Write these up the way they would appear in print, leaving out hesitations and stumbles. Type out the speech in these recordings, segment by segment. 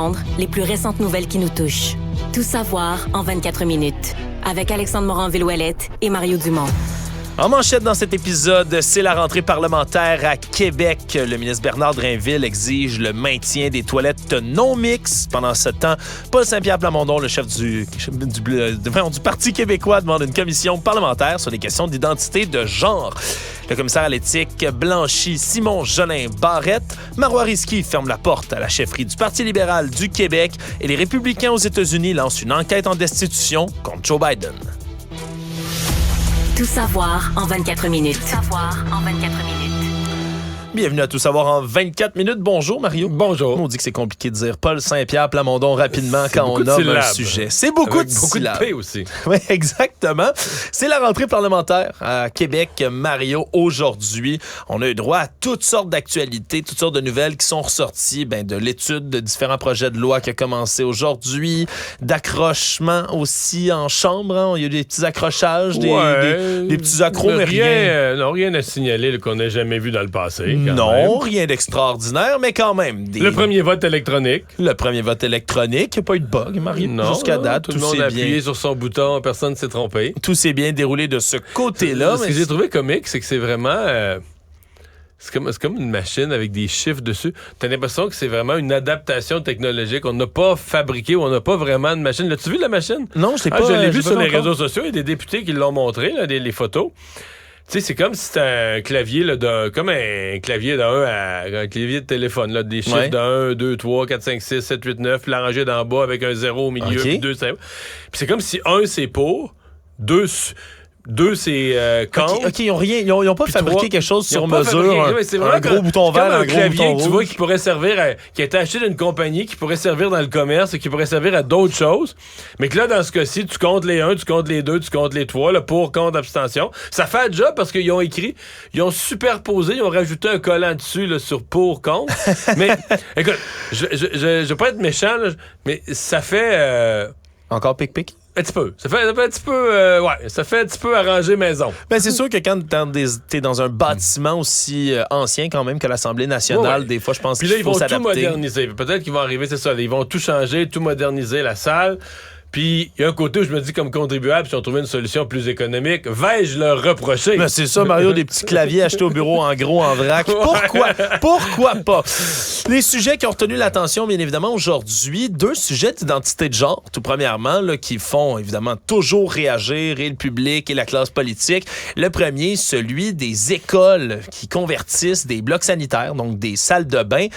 comprendre les plus récentes nouvelles qui nous touchent. Tout savoir en 24 minutes. Avec Alexandre Morin-Villouellette et Mario Dumont. En manchette dans cet épisode, c'est la rentrée parlementaire à Québec. Le ministre Bernard Drainville exige le maintien des toilettes non mixtes. Pendant ce temps, Paul Saint-Pierre Plamondon, le chef du Parti québécois, demande une commission parlementaire sur les questions d'identité de genre. Le commissaire à l'éthique blanchit Simon Jolin Barrette. Marois Risky ferme la porte à la chefferie du Parti libéral du Québec. Et les républicains aux États-Unis lancent une enquête en destitution contre Joe Biden. Tout savoir en 24 minutes. Tout savoir en 24 minutes. Bienvenue à Tout savoir en 24 minutes. Bonjour, Mario. Bonjour. On dit que c'est compliqué de dire Paul Saint-Pierre Plamondon rapidement quand on nomme un sujet. C'est beaucoup de syllabes. Beaucoup de P aussi. Oui, exactement. C'est la rentrée parlementaire à Québec, Mario. Aujourd'hui, on a eu droit à toutes sortes d'actualités, toutes sortes de nouvelles qui sont ressorties de l'étude de différents projets de loi qui a commencé aujourd'hui, d'accrochements aussi en chambre. Hein. Il y a eu des petits accrochages, des petits accros, mais rien à signaler qu'on n'a jamais vu dans le passé. Non, rien d'extraordinaire, mais quand même. Le premier vote électronique. Le premier vote électronique. Il n'y a pas eu de bug, Marie. Jusqu'à date, tout le monde a appuyé sur son bouton, personne ne s'est trompé. Tout s'est bien déroulé de ce côté-là. Ce que j'ai trouvé comique, c'est que c'est vraiment... C'est comme une machine avec des chiffres dessus. T'as l'impression que c'est vraiment une adaptation technologique. On n'a pas fabriqué ou on n'a pas vraiment de machine. L'as-tu vu, la machine? Non, je l'ai pas. Je l'ai vu sur les réseaux sociaux. Il y a des députés qui l'ont montré, là, les photos. Tu sais, c'est comme si c'était un clavier, là, comme un clavier un clavier de téléphone, là, des chiffres de 1, 2, 3, 4, 5, 6, 7, 8, 9, puis rangé d'en bas avec un 0 au milieu, puis 2, c'est... Puis c'est comme si 1, c'est pour, 2, c'est contre. OK, ils n'ont pas fabriqué quelque chose sur mesure, un gros bouton vert, un gros clavier bouton tu vois, qui pourrait servir qui a été acheté d'une compagnie, qui pourrait servir dans le commerce et qui pourrait servir à d'autres choses. Mais que là, dans ce cas-ci, tu comptes les 1, tu comptes les 2, tu comptes les 3, là, pour, contre, abstention. Ça fait un job parce qu'ils ont ils ont superposé, ils ont rajouté un collant dessus, là, sur pour, contre. Mais, écoute, je vais pas être méchant, là, mais ça fait... Encore pic-pic? Un petit peu. Ça fait un petit peu arranger maison. C'est sûr que quand t'es dans un bâtiment aussi ancien quand même que l'Assemblée nationale, des fois, je pense qu'il faut s'adapter. Puis là, ils vont tout moderniser. Peut-être qu'ils vont arriver, c'est ça. Ils vont tout changer, tout moderniser la salle. Puis, il y a un côté où je me dis, comme contribuable, si on trouvait une solution plus économique, vais-je leur reprocher? Mais c'est ça, Mario, des petits claviers achetés au bureau en gros, en vrac. Pourquoi pas? Les sujets qui ont retenu l'attention, bien évidemment, aujourd'hui, 2 sujets d'identité de genre, tout premièrement, là, qui font, évidemment, toujours réagir, et le public et la classe politique. Le premier, celui des écoles qui convertissent des blocs sanitaires, donc des salles de bain,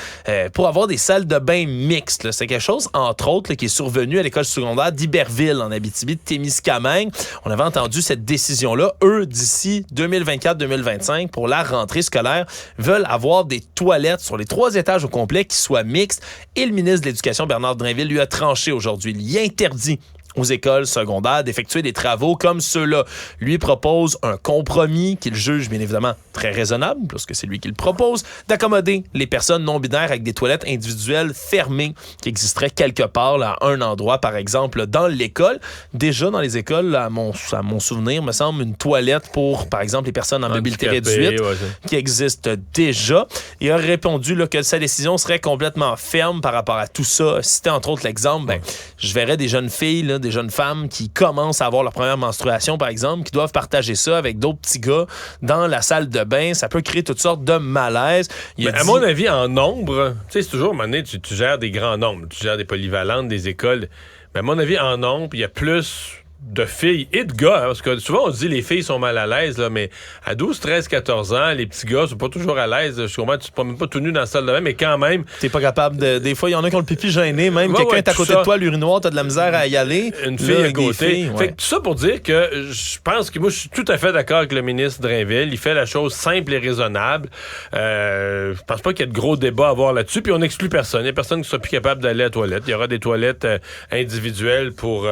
pour avoir des salles de bain mixtes. Là. C'est quelque chose, entre autres, là, qui est survenu à l'école secondaire d'Iberville, en Abitibi-Témiscamingue. On avait entendu cette décision-là. Eux, d'ici 2024-2025, pour la rentrée scolaire, veulent avoir des toilettes sur les 3 étages au complet qui soient mixtes. Et le ministre de l'Éducation, Bernard Drainville, lui a tranché aujourd'hui. Il y interdit aux écoles secondaires d'effectuer des travaux comme ceux-là. Lui propose un compromis qu'il juge, bien évidemment, très raisonnable, parce que c'est lui qui le propose, d'accommoder les personnes non-binaires avec des toilettes individuelles fermées qui existeraient quelque part, là, à un endroit, par exemple, dans l'école. Déjà, dans les écoles, là, à mon souvenir, me semble, une toilette pour, par exemple, les personnes en mobilité réduite qui existe déjà. Il a répondu là, que sa décision serait complètement ferme par rapport à tout ça. Cité, entre autres, l'exemple, je verrais des jeunes filles, là, des jeunes femmes qui commencent à avoir leur première menstruation, par exemple, qui doivent partager ça avec d'autres petits gars dans la salle de bain. Ça peut créer toutes sortes de malaises. À mon avis, en nombre, tu sais, c'est toujours, à un moment donné, tu gères des grands nombres. Tu gères des polyvalentes, des écoles. Mais à mon avis, en nombre, il y a plus de filles et de gars, hein, parce que souvent on dit les filles sont mal à l'aise, là, mais à 12, 13, 14 ans, les petits gars sont pas toujours à l'aise. Je comprends, tu te promènes pas tout nu dans la salle de bain, mais quand même... T'es pas capable de... Des fois, il y en a qui ont le pipi gêné, même quelqu'un est à côté de toi, l'urinoir, t'as de la misère à y aller. Une fille à côté. Fait que tout ça pour dire que je pense que moi, je suis tout à fait d'accord avec le ministre Drainville. Il fait la chose simple et raisonnable. Je pense pas qu'il y ait de gros débats à avoir là-dessus, puis on n'exclut personne. Il y a personne qui soit plus capable d'aller à la toilette. Il y aura des toilettes individuelles pour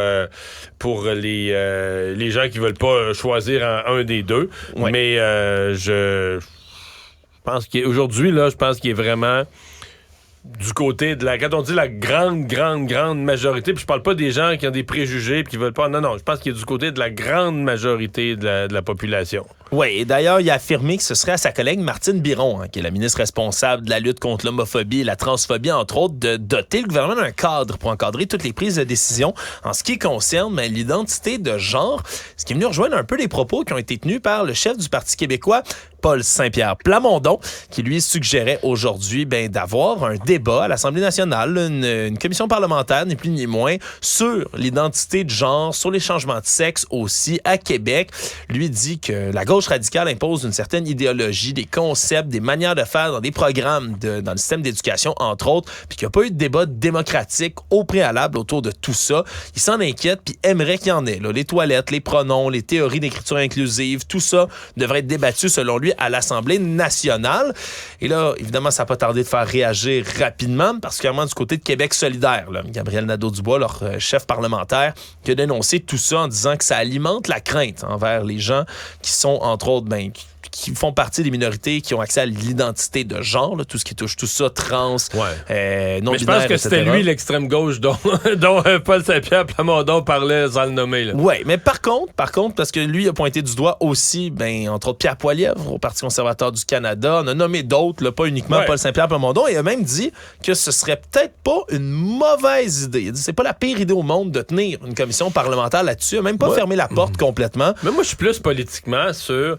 les gens qui veulent pas choisir un des deux. Ouais. Mais je pense qu'aujourd'hui, là, je pense qu'il est vraiment du côté de la... Quand on dit la grande majorité, puis je parle pas des gens qui ont des préjugés puis qui veulent pas... Non, je pense qu'il est du côté de la grande majorité de la population. Oui, et d'ailleurs, il a affirmé que ce serait à sa collègue Martine Biron, qui est la ministre responsable de la lutte contre l'homophobie et la transphobie, entre autres, de doter le gouvernement d'un cadre pour encadrer toutes les prises de décision en ce qui concerne l'identité de genre, ce qui est venu rejoindre un peu les propos qui ont été tenus par le chef du Parti québécois, Paul Saint-Pierre Plamondon, qui lui suggérait aujourd'hui d'avoir un débat à l'Assemblée nationale, une commission parlementaire, ni plus ni moins, sur l'identité de genre, sur les changements de sexe aussi à Québec. Lui dit que la gauche radicale impose une certaine idéologie, des concepts, des manières de faire dans des programmes dans le système d'éducation, entre autres, puis qu'il n'y a pas eu de débat démocratique au préalable autour de tout ça. Il s'en inquiète, puis aimerait qu'il y en ait. Là. Les toilettes, les pronoms, les théories d'écriture inclusive, tout ça devrait être débattu, selon lui, à l'Assemblée nationale. Et là, évidemment, ça n'a pas tardé de faire réagir rapidement, particulièrement du côté de Québec solidaire. Là. Gabriel Nadeau-Dubois, leur chef parlementaire, qui a dénoncé tout ça en disant que ça alimente la crainte envers les gens qui sont, entre autres, qui font partie des minorités qui ont accès à l'identité de genre, là, tout ce qui touche tout ça, trans, non-binaire, mais je pense que c'était lui, l'extrême gauche, dont Paul Saint-Pierre Plamondon parlait sans le nommer. Oui, mais par contre, parce que lui a pointé du doigt aussi, entre autres, Pierre Poilievre, au Parti conservateur du Canada, on a nommé d'autres, là, pas uniquement Paul Saint-Pierre Plamondon, et il a même dit que ce serait peut-être pas une mauvaise idée. Il a dit c'est pas la pire idée au monde de tenir une commission parlementaire là-dessus, il a même pas fermé la porte complètement. Mais moi, je suis plus politiquement sur...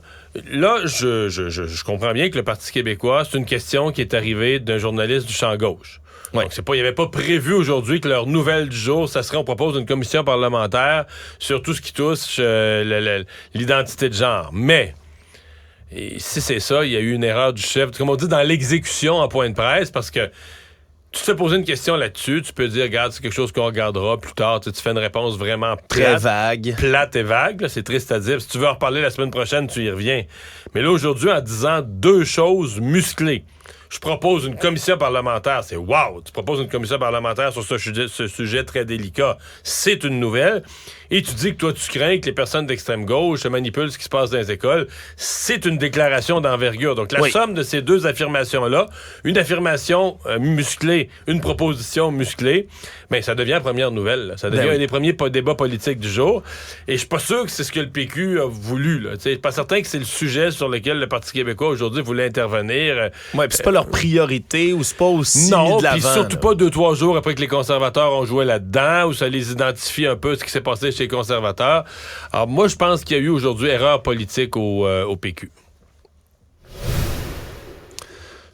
Là, je comprends bien que le Parti québécois, c'est une question qui est arrivée d'un journaliste du champ gauche. Ouais. Donc, il n'y avait pas prévu aujourd'hui que leur nouvelle du jour, ça serait on propose une commission parlementaire sur tout ce qui touche l'identité de genre. Mais, et si c'est ça, il y a eu une erreur du chef, comme on dit, dans l'exécution en point de presse, parce que tu te fais poser une question là-dessus, tu peux dire, regarde, c'est quelque chose qu'on regardera plus tard. Tu fais une réponse vraiment très vague. Plate et vague, là, c'est triste à dire. Si tu veux en reparler la semaine prochaine, tu y reviens. Mais là, aujourd'hui, en disant deux choses musclées, je propose une commission parlementaire. C'est wow! Tu proposes une commission parlementaire sur ce sujet très délicat. C'est une nouvelle. Et tu dis que toi, tu crains que les personnes d'extrême gauche se manipulent ce qui se passe dans les écoles. C'est une déclaration d'envergure. Donc, la somme de ces deux affirmations-là, une affirmation musclée, une proposition musclée, ça devient première nouvelle. Là. Ça devient un des premiers débats politiques du jour. Et je suis pas sûr que c'est ce que le PQ a voulu. Je suis pas certain que c'est le sujet sur lequel le Parti québécois aujourd'hui voulait intervenir. Puis c'est pas leur priorité ou c'est pas aussi non, de l'avant. Puis surtout pas 2-3 jours après que les conservateurs ont joué là-dedans, où ça les identifie un peu ce qui s'est passé chez les conservateurs. Alors moi, je pense qu'il y a eu aujourd'hui erreur politique au PQ.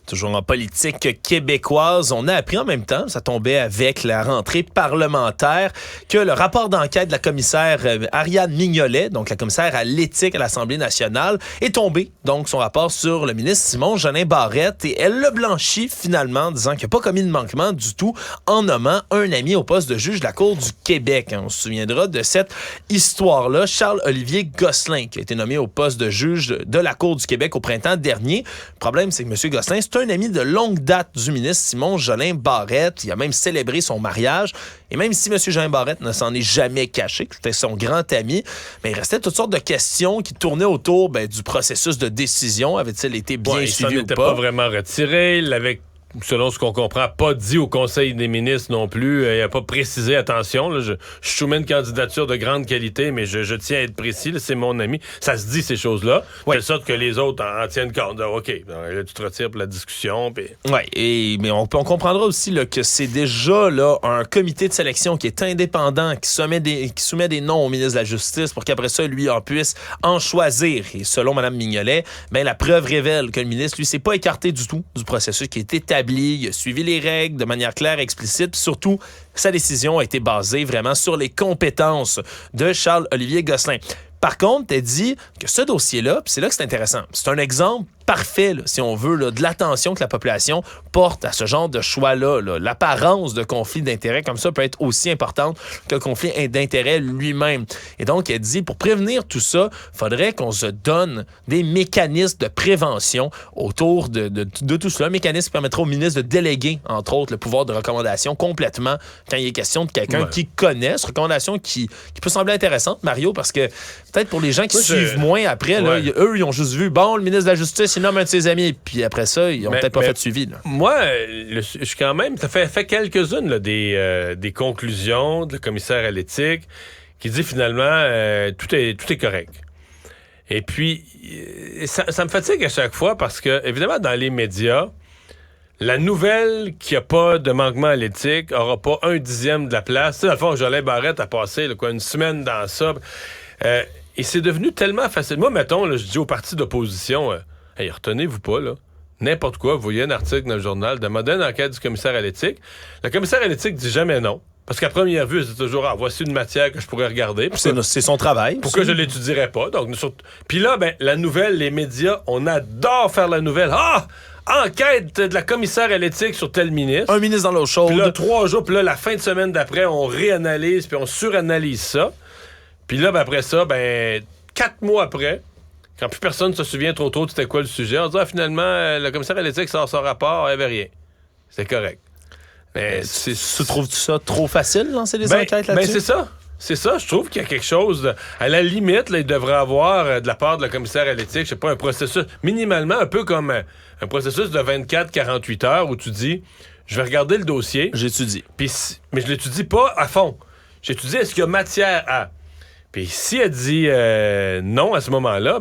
Toujours en politique québécoise, on a appris en même temps, ça tombait avec la rentrée parlementaire, que le rapport d'enquête de la commissaire Ariane Mignolet, donc la commissaire à l'éthique à l'Assemblée nationale, est tombé, donc son rapport sur le ministre Simon-Jolin Barrette, et elle le blanchit finalement, disant qu'il n'a pas commis de manquement du tout en nommant un ami au poste de juge de la Cour du Québec. On se souviendra de cette histoire-là. Charles-Olivier Gosselin, qui a été nommé au poste de juge de la Cour du Québec au printemps dernier. Le problème, c'est que M. Gosselin, c'est un ami de longue date du ministre Simon-Jolin Barrette. Il a même célébré son mariage. Et même si M. Jolin Barrette ne s'en est jamais caché, que c'était son grand ami, il restait toutes sortes de questions qui tournaient autour du processus de décision. Avait-il été bien suivi ou pas? Il n'était pas vraiment retiré. Il l'avait, selon ce qu'on comprend, pas dit au Conseil des ministres non plus. Il n'a pas précisé, attention, là, je soumets une candidature de grande qualité, mais je tiens à être précis, là, c'est mon ami. Ça se dit, ces choses-là, de telle sorte que les autres en tiennent compte. Donc, OK, là, tu te retires pour la discussion. Pis... Oui, mais on comprendra aussi là, que c'est déjà là, un comité de sélection qui est indépendant, qui soumet des noms au ministre de la Justice pour qu'après ça, lui, en puisse en choisir. Et selon Mme Mignolet, la preuve révèle que le ministre, lui, s'est pas écarté du tout du processus qui est établi. Il a suivi les règles de manière claire et explicite. Puis surtout, sa décision a été basée vraiment sur les compétences de Charles-Olivier Gosselin. Par contre, elle dit que ce dossier-là, puis c'est là que c'est intéressant, c'est un exemple parfait, là, si on veut, là, de l'attention que la population porte à ce genre de choix-là. Là. L'apparence de conflit d'intérêts comme ça peut être aussi importante que le conflit d'intérêts lui-même. Et donc, elle dit, pour prévenir tout ça, il faudrait qu'on se donne des mécanismes de prévention autour de tout cela. Un mécanisme qui permettra au ministre de déléguer, entre autres, le pouvoir de recommandation complètement quand il est question de quelqu'un qui connaît. Cette recommandation qui peut sembler intéressante, Mario, parce que peut-être pour les gens qui suivent moins après, là, eux, ils ont juste vu, le ministre de la Justice, il nomme un de ses amis, puis après ça, ils ont peut-être pas fait de suivi. Là. Moi, je suis quand même, ça fait quelques-unes là, des conclusions de le commissaire à l'éthique qui dit finalement tout est correct. Et puis, ça me fatigue à chaque fois parce que, évidemment, dans les médias, la nouvelle qui a pas de manquement à l'éthique aura pas 1/10 de la place. Tu sais, dans le fond, Jolin Barrette a passé une semaine dans ça. Et c'est devenu tellement facile. Moi, mettons, là, je dis aux partis d'opposition, hey, retenez-vous pas, là. N'importe quoi, vous voyez un article dans le journal, demandez une enquête du commissaire à l'éthique. Le commissaire à l'éthique dit jamais non. Parce qu'à première vue, c'est toujours, voici une matière que je pourrais regarder. C'est son travail. Pourquoi je l'étudierais pas? Donc, puis là, la nouvelle, les médias, on adore faire la nouvelle. Enquête de la commissaire à l'éthique sur tel ministre. Un ministre dans l'eau chaude. Puis là, 3 jours, puis là, la fin de semaine d'après, on réanalyse, puis on suranalyse ça. Puis là, après ça, 4 mois après, quand plus personne ne se souvient trop tôt de c'était quoi le sujet, on dit finalement, le commissaire à l'éthique sort son rapport, il n'y avait rien. C'est correct. Mais tu trouves-tu ça trop facile, lancer des enquêtes là-dessus? C'est ça. C'est ça, je trouve qu'il y a quelque chose... à la limite, là, il devrait avoir, de la part de la commissaire à l'éthique, je sais pas, un processus, minimalement, un peu comme un processus de 24-48 heures où tu dis, je vais regarder le dossier. J'étudie. Mais je l'étudie pas à fond. J'étudie est-ce qu'il y a matière à... Puis si elle dit non à ce moment-là,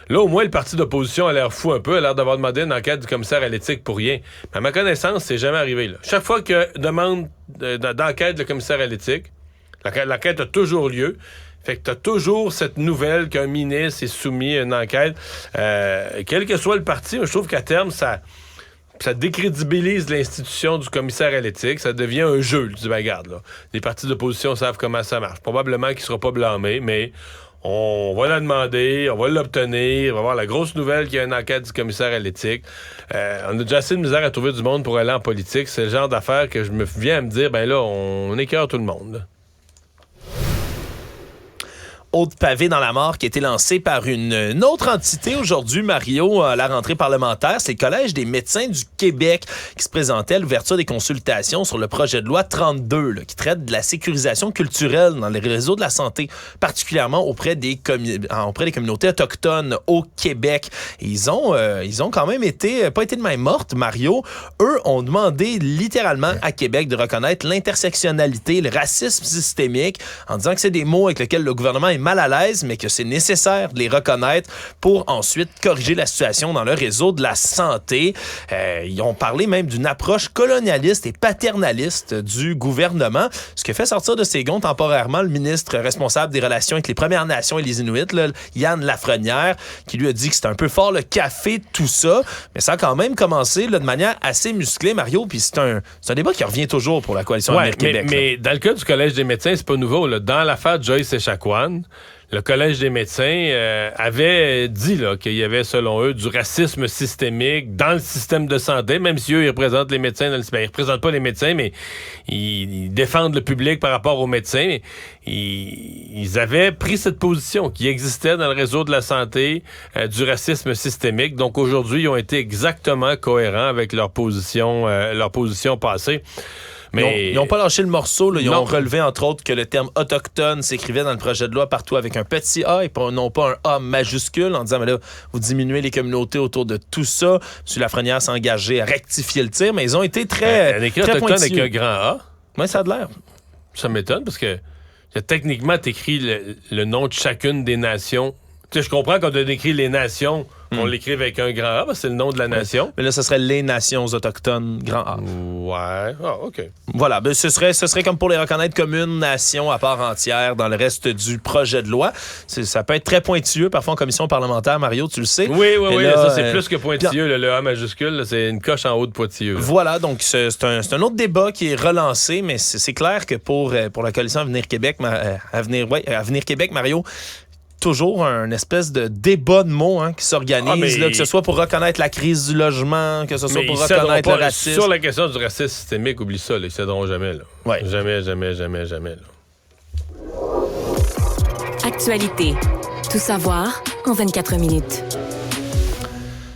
là, au moins, le parti d'opposition a l'air fou un peu, a l'air d'avoir demandé une enquête du commissaire à l'éthique pour rien. Mais à ma connaissance, c'est jamais arrivé, là. Chaque fois que demande d'enquête le commissaire à l'éthique, l'enquête a toujours lieu. Fait que t'as toujours cette nouvelle qu'un ministre est soumis à une enquête. Quel que soit le parti, je trouve qu'à terme, ça décrédibilise l'institution du commissaire à l'éthique. Ça devient un jeu. Tu dis, regarde, là, les partis d'opposition savent comment ça marche. Probablement qu'il ne sera pas blâmé, mais on va la demander, on va l'obtenir, on va avoir la grosse nouvelle qu'il y a une enquête du commissaire à l'éthique. On a déjà assez de misère à trouver du monde pour aller en politique. C'est le genre d'affaires que je me viens à me dire, là, on écœure tout le monde, là. Autre pavé dans la mort qui a été lancé par une autre entité aujourd'hui, Mario, à la rentrée parlementaire. C'est le Collège des médecins du Québec qui se présentait à l'ouverture des consultations sur le projet de loi 32, qui traite de la sécurisation culturelle dans les réseaux de la santé, particulièrement auprès des communautés autochtones au Québec. Et ils ont quand même pas été de main morte, Mario. Eux ont demandé littéralement à Québec de reconnaître l'intersectionnalité, le racisme systémique, en disant que c'est des mots avec lesquels le gouvernement est mal à l'aise, mais que c'est nécessaire de les reconnaître pour ensuite corriger la situation dans le réseau de la santé. Ils ont parlé même d'une approche colonialiste et paternaliste du gouvernement, ce qui a fait sortir de ses gonds temporairement le ministre responsable des relations avec les Premières Nations et les Inuits, Yann Lafrenière, qui lui a dit que c'était un peu fort le café, tout ça, mais ça a quand même commencé de manière assez musclée, Mario, puis c'est un débat qui revient toujours pour la Coalition Avenir Québec. Mais dans le cas du Collège des médecins, c'est pas nouveau. Là. Dans l'affaire de Joyce Echaquan, le Collège des médecins avait dit qu'il y avait, selon eux, du racisme systémique dans le système de santé, même si eux, ils représentent les médecins. Ils représentent pas les médecins, mais ils défendent le public par rapport aux médecins. Mais ils avaient pris cette position qui existait dans le réseau de la santé du racisme systémique. Donc aujourd'hui, ils ont été exactement cohérents avec leur position passée. Mais ils n'ont pas lâché le morceau. Ils ont relevé, entre autres, que le terme « autochtone » s'écrivait dans le projet de loi partout avec un petit A et non pas un A majuscule, en disant mais là, vous diminuez les communautés autour de tout ça. M. Lafrenière s'est engagé à rectifier le tir, mais ils ont été très autochtone avec un grand A. Oui, ça a de l'air. Ça m'étonne parce que techniquement, t'écris le nom de chacune des nations. Tu sais, je comprends quand on écrit les nations, on l'écrit avec un grand A, parce que c'est le nom de la nation. Mais là, ce serait les nations autochtones, grand A. Ouais. Ah, OK. Voilà. Ce serait comme pour les reconnaître comme une nation à part entière dans le reste du projet de loi. Ça peut être très pointilleux, parfois en commission parlementaire, Mario, tu le sais. Oui. Là, ça, c'est plus que pointilleux. Le A majuscule, là, c'est une coche en haut de pointilleux. Voilà. Donc, c'est un autre débat qui est relancé, mais c'est clair que pour la coalition Avenir Québec, Avenir Québec, Mario, toujours un espèce de débat de mots qui s'organise, que ce soit pour reconnaître la crise du logement, que ce soit pour reconnaître le racisme. Sur la question du racisme systémique, oublie ça, ils ne céderont jamais. Là. Ouais. Jamais. Là. Actualité. Tout savoir en 24 minutes.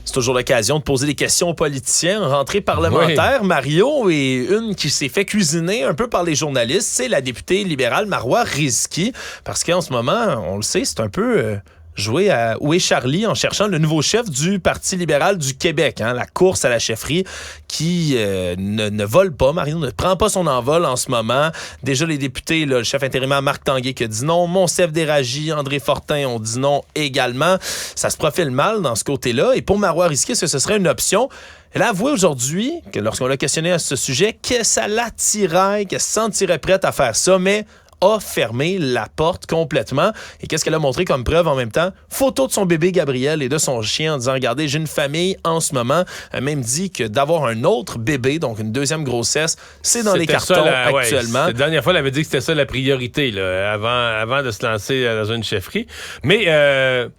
C'est toujours l'occasion de poser des questions aux politiciens en rentrée parlementaire. Oui. Mario, et une qui s'est fait cuisiner un peu par les journalistes, c'est la députée libérale Marois Rizki. Parce qu'en ce moment, on le sait, c'est un peu jouer à Où est Charlie en cherchant le nouveau chef du Parti libéral du Québec. Hein, la course à la chefferie qui ne vole pas. Mario ne prend pas son envol en ce moment. Déjà, les députés, là, le chef intérimaire Marc Tanguay qui a dit non. Monsef Déragi, André Fortin ont dit non également. Ça se profile mal dans ce côté-là. Et pour Marois Risky, est-ce que ce serait une option? Elle a avoué aujourd'hui, que lorsqu'on l'a questionné à ce sujet, que ça l'attirait, qu'elle se sentirait prête à faire ça, mais a fermé la porte complètement. Et qu'est-ce qu'elle a montré comme preuve en même temps? Photo de son bébé Gabriel et de son chien en disant, regardez, j'ai une famille en ce moment. Elle a même dit que d'avoir un autre bébé, donc une deuxième grossesse, c'est dans les cartons actuellement. La dernière fois, elle avait dit que c'était ça la priorité là, avant de se lancer dans une chefferie. Mais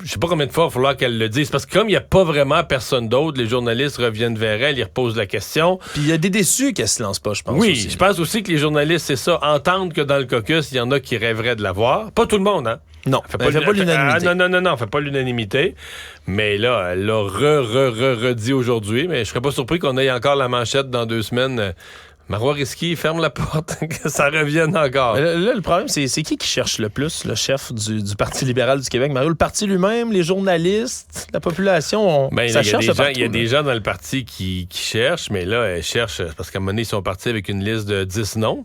je sais pas combien de fois il va falloir qu'elle le dise, parce que comme il n'y a pas vraiment personne d'autre, les journalistes reviennent vers elle, ils reposent la question. Puis il y a des déçus qu'elle se lance pas, je pense. Oui, aussi. je pense aussi que les journalistes, c'est ça, entendent que dans le caucus, il y en a qui rêveraient de l'avoir. Pas tout le monde, hein? Non, elle fait pas l'unanimité. Non, elle fait pas l'unanimité. Mais là, elle l'a redit aujourd'hui, mais je serais pas surpris qu'on ait encore la manchette dans 2 semaines. Marois Risky ferme la porte, que ça revienne encore. Là, le problème, c'est qui cherche le plus, le chef du Parti libéral du Québec? Mario, le parti lui-même, les journalistes, la population, ça cherche partout. Il y a des gens dans le parti qui cherchent, mais là, elles cherchent, parce qu'à un moment donné, ils sont partis avec une liste de 10 noms.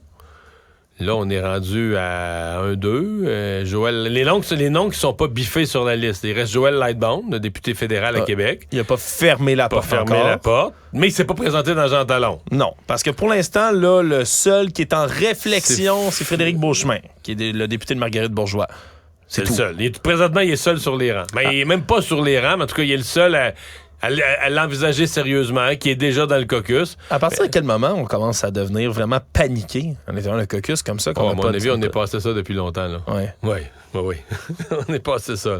Là, on est rendu à 1, 2. Joël, les noms qui sont pas biffés sur la liste. Il reste Joël Lightbound, le député fédéral à Québec. Il n'a pas fermé la porte encore. Mais il s'est pas présenté dans Jean Talon. Non, parce que pour l'instant, là, le seul qui est en réflexion, c'est Frédéric Beauchemin, qui est le député de Marguerite Bourgeois. C'est le seul. Présentement, il est seul sur les rangs. Mais il est même pas sur les rangs, mais en tout cas, il est le seul à l'envisager sérieusement, qui est déjà dans le caucus. À partir de quel moment on commence à devenir vraiment paniqué en étant dans le caucus comme ça? À mon avis, on est passé ça depuis longtemps. Là. Oui. On est passé ça.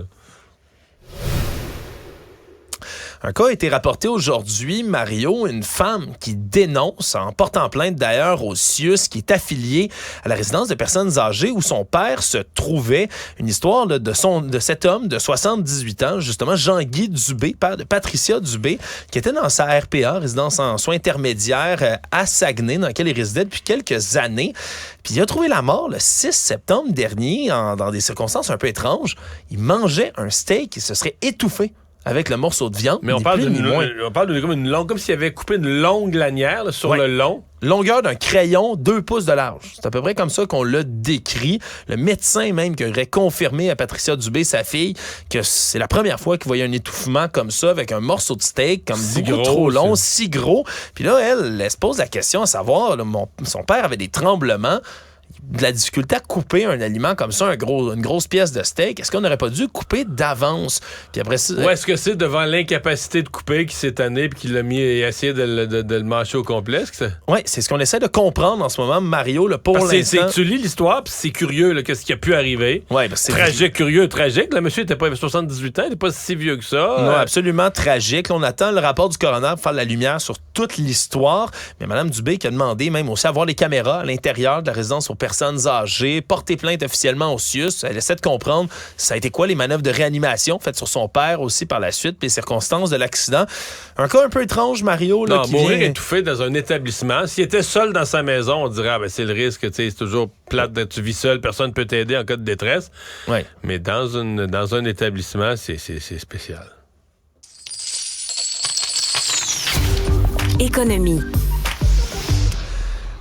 Un cas a été rapporté aujourd'hui, Mario, une femme qui dénonce, en portant plainte d'ailleurs au CIUS, qui est affilié à la résidence de personnes âgées où son père se trouvait. Une histoire là, de cet homme de 78 ans, justement, Jean-Guy Dubé, père de Patricia Dubé, qui était dans sa RPA, résidence en soins intermédiaires à Saguenay, dans laquelle il résidait depuis quelques années. Puis il a trouvé la mort le 6 septembre dernier, dans des circonstances un peu étranges. Il mangeait un steak et se serait étouffé avec le morceau de viande. Mais on parle comme s'il avait coupé une longue lanière là, sur le long. Longueur d'un crayon, 2 pouces de large. C'est à peu près comme ça qu'on l'a décrit. Le médecin même qui aurait confirmé à Patricia Dubé, sa fille, que c'est la première fois qu'il voyait un étouffement comme ça, avec un morceau de steak comme beaucoup trop long, si gros. Puis là, elle se pose la question à savoir, là, son père avait des tremblements, de la difficulté à couper un aliment comme ça, une grosse pièce de steak. Est-ce qu'on n'aurait pas dû couper d'avance? Puis après ça, ou est-ce que c'est devant l'incapacité de couper qu'il s'est tanné et qu'il l'a mis et essayé de le mâcher au complet? Oui, c'est ce qu'on essaie de comprendre en ce moment, Mario. Pour l'instant, tu lis l'histoire, puis c'est curieux, là, qu'est-ce qui a pu arriver. Ouais, c'est tragique, curieux, tragique. Le monsieur n'était pas 78 ans, il n'est pas si vieux que ça. Non, absolument tragique. Là, on attend le rapport du coroner pour faire la lumière sur toute l'histoire. Mais Mme Dubé qui a demandé même aussi à voir les caméras à l'intérieur de la résidence pour personnes âgées, porter plainte officiellement au CIUS. Elle essaie de comprendre ça a été quoi les manœuvres de réanimation faites sur son père aussi par la suite, puis les circonstances de l'accident. Un cas un peu étrange, Mario. Là, qui mourir vient étouffé dans un établissement. S'il était seul dans sa maison, on dirait c'est le risque, c'est toujours plate d'être tu vis seul, personne ne peut t'aider en cas de détresse. Ouais. Mais dans un établissement, c'est spécial. Économie.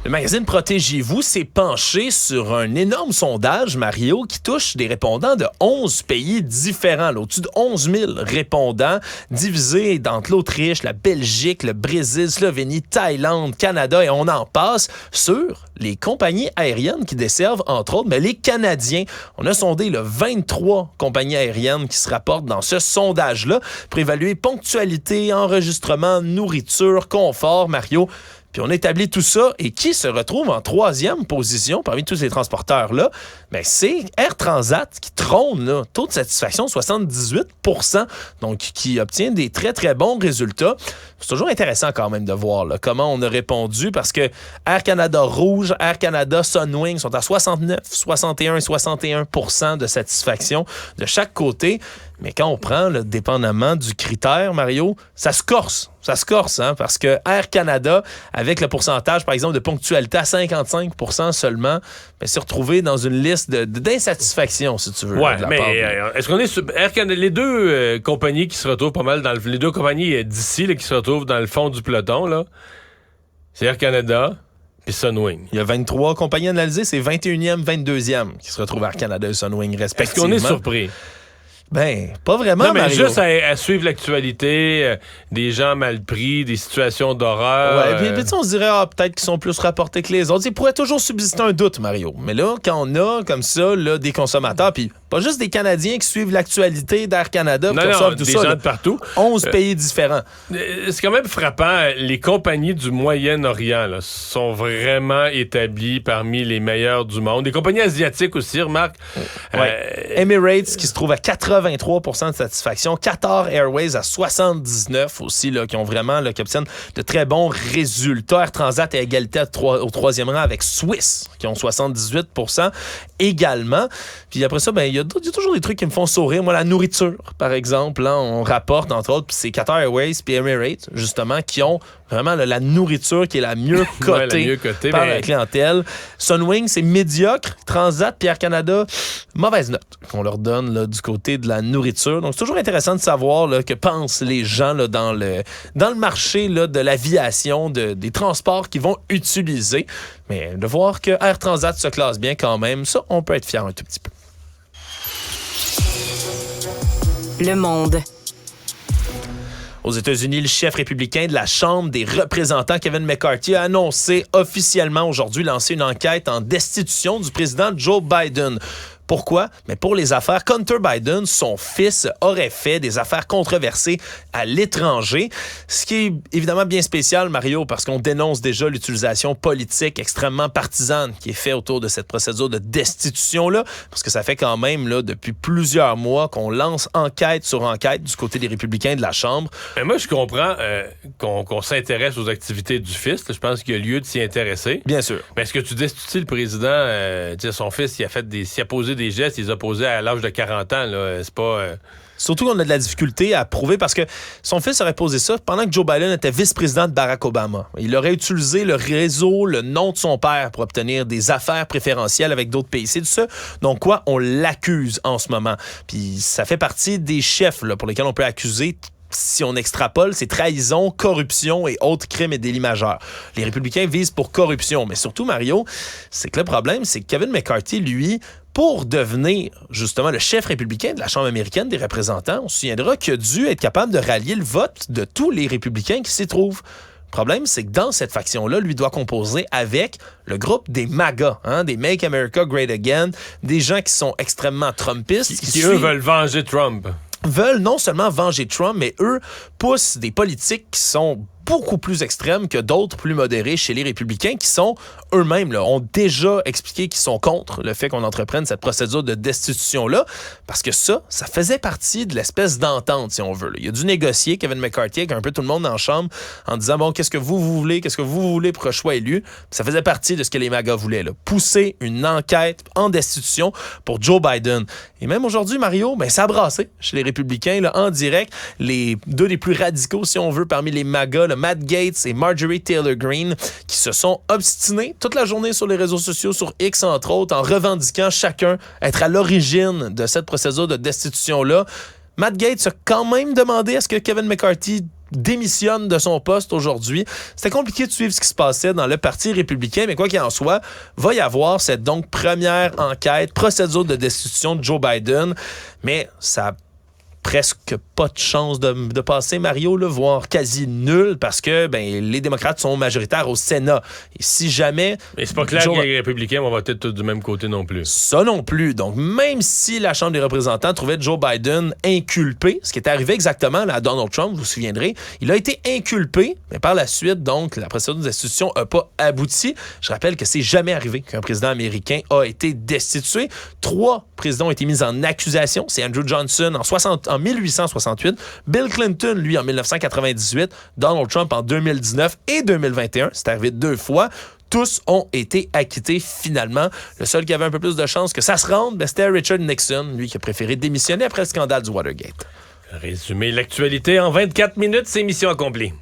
Le magazine Protégez-vous s'est penché sur un énorme sondage, Mario, qui touche des répondants de 11 pays différents, là, au-dessus de 11 000 répondants, divisés entre l'Autriche, la Belgique, le Brésil, Slovénie, Thaïlande, Canada, et on en passe, sur les compagnies aériennes qui desservent, entre autres, les Canadiens. On a sondé 23 compagnies aériennes qui se rapportent dans ce sondage-là pour évaluer ponctualité, enregistrement, nourriture, confort, Mario. Puis on établit tout ça. Et qui se retrouve en 3e position parmi tous ces transporteurs-là? Bien, c'est Air Transat qui trône, là, taux de satisfaction 78%, donc qui obtient des très, très bons résultats. C'est toujours intéressant quand même de voir là, comment on a répondu, parce que Air Canada Rouge, Air Canada Sunwing sont à 69, 61 et 61% de satisfaction de chaque côté. Mais quand on prend, là, dépendamment du critère, Mario, ça se corse Ça se corse, hein, parce que Air Canada, avec le pourcentage, par exemple, de ponctualité à 55% seulement, s'est retrouvé dans une liste d'insatisfaction, si tu veux. Ouais, mais est-ce qu'on est sur Air Canada, les deux compagnies qui se retrouvent pas mal les deux compagnies d'ici là, qui se retrouvent dans le fond du peloton, là, c'est Air Canada puis Sunwing. Il y a 23 compagnies analysées, c'est 21e, 22e qui se retrouvent Air Canada et Sunwing respectivement. Est-ce qu'on est surpris? Ben, pas vraiment, non, mais Mario. juste à suivre l'actualité, des gens mal pris, des situations d'horreur. Ouais, puis on se dirait, peut-être qu'ils sont plus rapportés que les autres. Il pourrait toujours subsister un doute, Mario. Mais là, quand on a comme ça là, des consommateurs, puis pas juste des Canadiens qui suivent l'actualité d'Air Canada, non, tout des ça, gens de partout. 11 pays différents. C'est quand même frappant. Les compagnies du Moyen-Orient là, sont vraiment établies parmi les meilleures du monde. Les compagnies asiatiques aussi, remarque. Ouais. Emirates qui se trouve à 83% de satisfaction. Qatar Airways à 79% aussi, là, qui ont vraiment, là, qui obtiennent de très bons résultats. Air Transat est à égalité au troisième rang avec Swiss, qui ont 78% également. Puis après ça, il y a toujours des trucs qui me font sourire. Moi, la nourriture, par exemple, là, on rapporte, entre autres, puis c'est Qatar Airways puis Emirates, justement, qui ont vraiment là, la nourriture qui est la mieux cotée par la clientèle. Sunwing, c'est médiocre. Transat puis Air Canada, mauvaise note qu'on leur donne là, du côté de la nourriture. Donc, c'est toujours intéressant de savoir là, que pensent les gens là, dans le marché là, de l'aviation, des transports qu'ils vont utiliser. Mais de voir que Air Transat se classe bien quand même, ça, on peut être fier un tout petit peu. Le Monde. Aux États-Unis, le chef républicain de la Chambre des représentants, Kevin McCarthy, a annoncé officiellement aujourd'hui lancer une enquête en destitution du président Joe Biden. Pourquoi? Mais pour les affaires Hunter Biden, son fils aurait fait des affaires controversées à l'étranger. Ce qui est évidemment bien spécial, Mario, parce qu'on dénonce déjà l'utilisation politique extrêmement partisane qui est faite autour de cette procédure de destitution-là, parce que ça fait quand même là, depuis plusieurs mois qu'on lance enquête sur enquête du côté des républicains de la Chambre. Mais moi, je comprends qu'on s'intéresse aux activités du fils. Je pense qu'il y a lieu de s'y intéresser. Bien sûr. Mais est-ce que tu destitues le président, son fils, il a posé des gestes, il les a posés à l'âge de 40 ans, là. C'est pas... Surtout qu'on a de la difficulté à prouver parce que son fils aurait posé ça pendant que Joe Biden était vice-président de Barack Obama. Il aurait utilisé le réseau, le nom de son père pour obtenir des affaires préférentielles avec d'autres pays. C'est de ça. Donc quoi? On l'accuse en ce moment. Puis ça fait partie des chefs là, pour lesquels on peut accuser. Si on extrapole, c'est trahison, corruption et autres crimes et délits majeurs. Les républicains visent pour corruption. Mais surtout, Mario, c'est que le problème, c'est que Kevin McCarthy, lui, pour devenir justement le chef républicain de la Chambre américaine des représentants, on se souviendra qu'il a dû être capable de rallier le vote de tous les républicains qui s'y trouvent. Le problème, c'est que dans cette faction-là, lui doit composer avec le groupe des MAGA, des Make America Great Again, des gens qui sont extrêmement trumpistes. Qui eux, veulent venger Trump. Veulent non seulement venger Trump, mais eux poussent des politiques qui sont beaucoup plus extrêmes que d'autres plus modérés chez les républicains qui sont eux-mêmes, là, ont déjà expliqué qu'ils sont contre le fait qu'on entreprenne cette procédure de destitution-là, parce que ça faisait partie de l'espèce d'entente, si on veut. Là. Il a dû négocier, Kevin McCarthy, avec un peu tout le monde dans la Chambre, en disant, bon, qu'est-ce que vous voulez pour un choix élu? Ça faisait partie de ce que les MAGA voulaient, là. Pousser une enquête en destitution pour Joe Biden. Et même aujourd'hui, Mario, ça a brassé chez les républicains, là, en direct. Les deux des plus radicaux, si on veut, parmi les MAGA, là, Matt Gaetz et Marjorie Taylor Greene, qui se sont obstinés toute la journée sur les réseaux sociaux, sur X entre autres, en revendiquant chacun être à l'origine de cette procédure de destitution-là. Matt Gaetz a quand même demandé à ce que Kevin McCarthy démissionne de son poste aujourd'hui. C'était compliqué de suivre ce qui se passait dans le Parti républicain, mais quoi qu'il en soit, va y avoir cette donc première enquête, procédure de destitution de Joe Biden, mais ça presque pas de chance de passer, Mario, là, voire quasi nul, parce que les démocrates sont majoritaires au Sénat. Et si jamais... Mais c'est pas clair que les républicains vont voter tous du même côté non plus. Ça non plus. Donc, même si la Chambre des représentants trouvait Joe Biden inculpé, ce qui est arrivé exactement là, à Donald Trump, vous vous souviendrez, il a été inculpé, mais par la suite, donc, la procédure de destitution n'a pas abouti. Je rappelle que c'est jamais arrivé qu'un président américain a été destitué. 3 présidents ont été mis en accusation. C'est Andrew Johnson en 1868, Bill Clinton, lui, en 1998, Donald Trump en 2019 et 2021. C'est arrivé 2 fois. Tous ont été acquittés finalement. Le seul qui avait un peu plus de chance que ça se rende, c'était Richard Nixon, lui qui a préféré démissionner après le scandale du Watergate. Résumer l'actualité en 24 minutes, c'est mission accomplie.